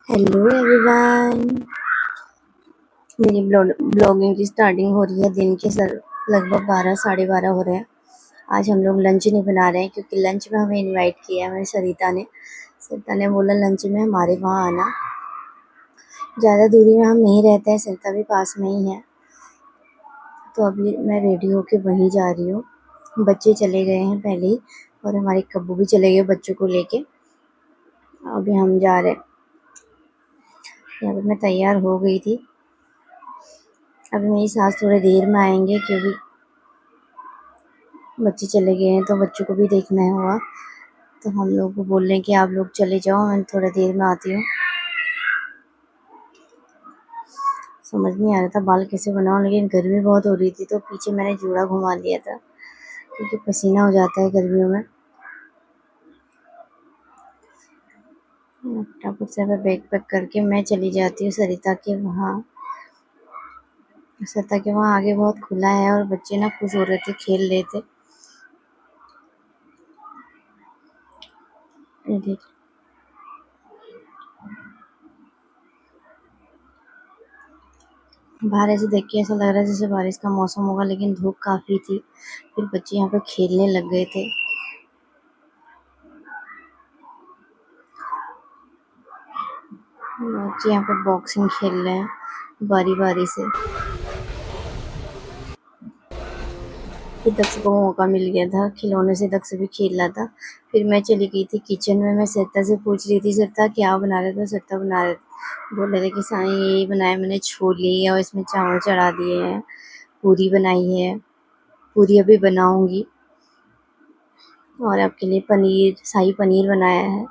Hello everyone. मेरी blogging की starting हो रही है दिन के लगभग 12 साढ़े 12 हो रहे हैं। आज हम लोग लंच नहीं बना रहे हैं क्योंकि लंच में हमें इनवाइट किया है। हमें सरिता ने बोला लंच में हमारे वहाँ आना। ज़्यादा दूरी में हम नहीं रहते हैं, सरिता भी पास में ही है। तो अभी मैं रेडी होके वहीं जा रही हूँ। बच्चे चले गए हैं पहले ही और हमारे कब्बू भी चले गए बच्चों को लेके। अभी हम जा रहे हैं। यहाँ पर मैं तैयार हो गई थी। अभी मेरी सास थोड़ी देर में आएंगे क्योंकि बच्चे चले गए हैं तो बच्चों को भी देखना है हुआ। तो हम लोग को बोल रहे हैं कि आप लोग चले जाओ, मैं थोड़ा देर में आती हूँ। समझ नहीं आ रहा था बाल कैसे बनाऊँ, लेकिन गर्मी बहुत हो रही थी तो पीछे मैंने जूड़ा घुमा लिया था क्योंकि पसीना हो जाता है गर्मियों में। फटाफट से बैग पैक करके मैं चली जाती हूँ सरिता के वहाँ। सरिता के वहाँ आगे बहुत खुला है और बच्चे ना खुश हो रहे थे, खेल रहे थे। ये देख, बाहर ऐसे देख के ऐसा लग रहा है जैसे बारिश का मौसम होगा, लेकिन धूप काफ़ी थी। फिर बच्चे यहाँ पे खेलने लग गए थे। बच्चे यहाँ पे बॉक्सिंग खेल रहे हैं बारी बारी से। फिर दक्ष को मौका मिल गया था, खिलौने से दक्ष भी खेल रहा था। फिर मैं चली गई थी किचन में। मैं सरिता से पूछ रही थी सरिता क्या बना रहे थे। सरिता बना रहे बोल रहे थे कि साईं यही बनाया मैंने, छोले और इसमें चावल चढ़ा दिए हैं, पूरी बनाई है, पूरी अभी बनाऊंगी, और आपके लिए पनीर, शाही पनीर बनाया है।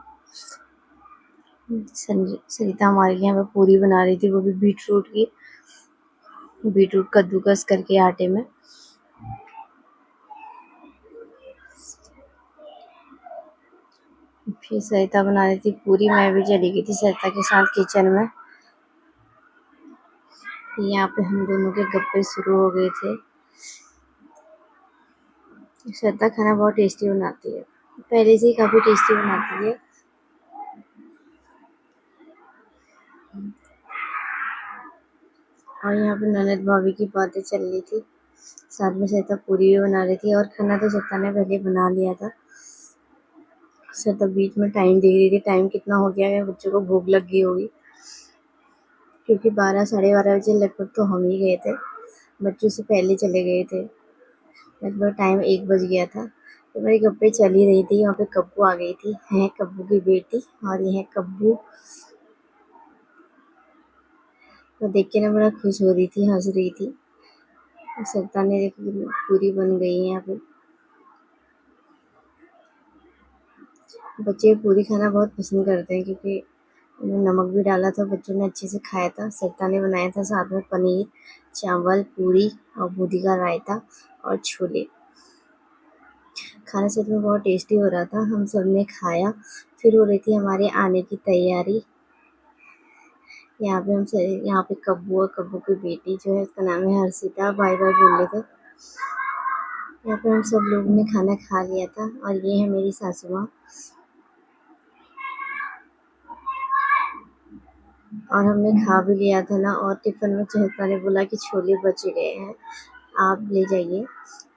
सरिता हमारे लिए यहाँ पे पूरी बना रही थी, वो भी बीटरूट कद्दूकस करके आटे में। फिर सरिता बना रही थी पूरी, मैं भी चली गई थी सरिता के साथ किचन में। यहाँ पे हम दोनों के गप्पे शुरू हो गए थे। सरिता खाना बहुत टेस्टी बनाती है, पहले से ही काफ़ी टेस्टी बनाती है। और यहाँ पे ननद भाभी की बातें चल रही थी, साथ में सरिता पूरी भी बना रही थी। और खाना तो सरिता ने पहले बना लिया था। सरिता बीच में टाइम देख रही थी, टाइम कितना हो गया है, बच्चों को भूख लग गई होगी क्योंकि 12 साढ़े 12 बजे लगभग तो हम ही गए थे, बच्चों से पहले चले गए थे। लगभग टाइम 1 बज गया था। तो मेरी गप्पे चल ही रही थी। यहाँ पे कब्बू आ गई थी, है कब्बू की बेटी, और ये है कब्बू। तो देख के ना बड़ा खुश हो रही थी, हंस रही थी। सरिता ने देखो पूरी बन गई है। यहाँ पे बच्चे पूरी खाना बहुत पसंद करते हैं क्योंकि उन्हें नमक भी डाला था, बच्चों ने अच्छे से खाया था। सरिता ने बनाया था साथ में पनीर, चावल, पूरी और बूंदी का रायता और छोले। खाना सच में बहुत टेस्टी हो रहा था, हम सब ने खाया। फिर हो रही थी हमारे आने की तैयारी। यहाँ पे कब्बू और कब्बू की बेटी जो है, उसका नाम है हर्षिता, बाय बाय बोल रहे थे। यहाँ पे हम सब लोगों ने खाना खा लिया था। और ये है मेरी सासू माँ। और हमने खा भी लिया था ना, और टिफिन में चहता ने बोला कि छोले बच गए हैं, आप ले जाइए।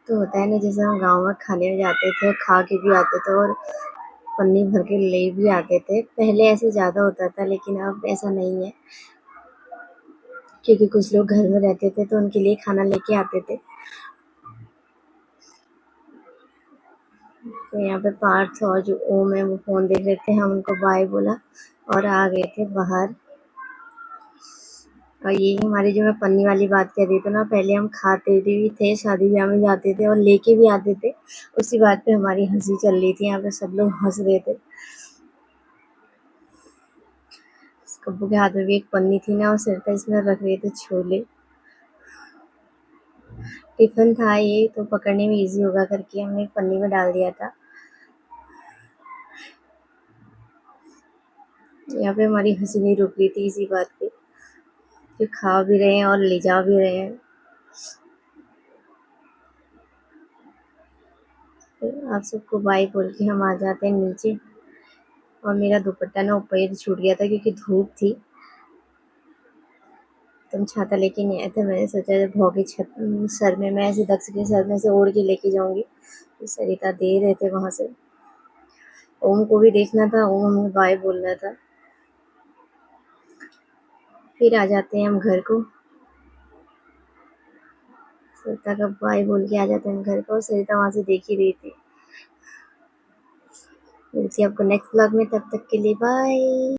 तो होता है ना, जैसे हम गांव में खाने में जाते थे, खा के भी आते थे और पन्नी भर के ले भी आते थे। पहले ऐसे ज़्यादा होता था, लेकिन अब ऐसा नहीं है क्योंकि कुछ लोग घर में रहते थे तो उनके लिए खाना लेके आते थे। तो यहाँ पे पार्थ और जो ओम है वो फ़ोन देख रहे थे, हम उनको बाय बोला और आ गए थे बाहर। और यही हमारी, जो मैं पन्नी वाली बात कह रही थी ना, पहले हम खाते भी थे, शादी ब्याह में जाते थे और लेके भी आते थे। उसी बात पे हमारी हंसी चल रही थी, यहाँ पे सब लोग हंस रहे थे। कब्बू के हाथ में भी एक पन्नी थी ना, और सरिता इसमें रख रहे थे छोले। टिफिन था ये तो पकड़ने में इजी होगा करके हमने एक पन्नी में डाल दिया था। यहाँ पे हमारी हंसी नहीं रुक रही थी इसी बात पे कि खा भी रहे हैं और ले जा भी रहे हैं। तो आप सबको बाय बोल के हम आ जाते हैं नीचे। और मेरा दुपट्टा ना ऊपर ही छूट गया था क्योंकि धूप थी। तुम छाता लेके नहीं आए थे, मैंने सोचा जब भौगी छत सर में, मैं ऐसे दक्ष के सर में से ओढ़ के लेके जाऊंगी। तो सरिता दे रहे थे वहां से। ओम को भी देखना था, ओम हमें बाय बोलना था। फिर आ जाते हैं हम घर को। सरिता का बाय बोल के आ जाते हैं हम घर को, और सरिता वहां से देख ही रही थी। मिलती है आपको नेक्स्ट ब्लॉग में, तब तक के लिए बाय।